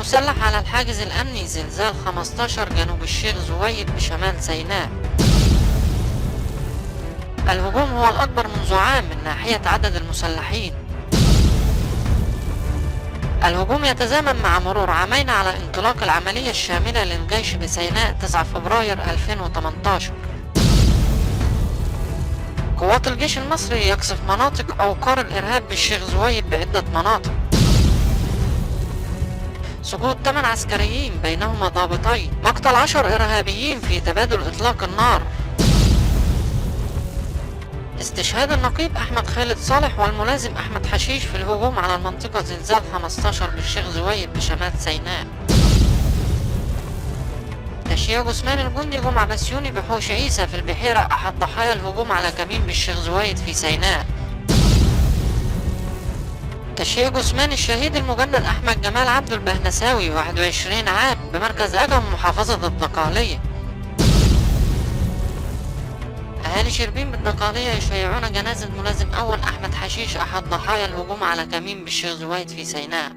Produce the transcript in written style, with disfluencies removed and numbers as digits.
مسلح على الحاجز الأمني زلزال 15 جنوب الشيخ زويد بشمال سيناء. الهجوم هو الأكبر منذ عام من ناحية عدد المسلحين. الهجوم يتزامن مع مرور عامين على انطلاق العملية الشاملة للجيش بسيناء 9 فبراير 2018. قوات الجيش المصري يقصف مناطق أوقار الإرهاب بالشيخ زويد بعدة مناطق. سقوط 8 عسكريين بينهما ضابطين. مقتل 10 إرهابيين في تبادل إطلاق النار. استشهاد النقيب أحمد خالد صالح والملازم أحمد حشيش في الهجوم على المنطقة زلزال 15 بالشيخ زويد بشمال سيناء. تشييع جثمان الجندي جمعة بسيوني بحوش عيسى في البحيرة أحد ضحايا الهجوم على كمين بالشيخ زويد في سيناء. تشييع جثمان الشهيد المجند أحمد جمال عبد البهنساوي 21 عام بمركز أجم محافظة الدقهلية. أهالي شربين بالدقهلية يشيعون جنازة ملازم أول أحمد حشيش أحد ضحايا الهجوم على كمين بالشيخ زويد في سيناء.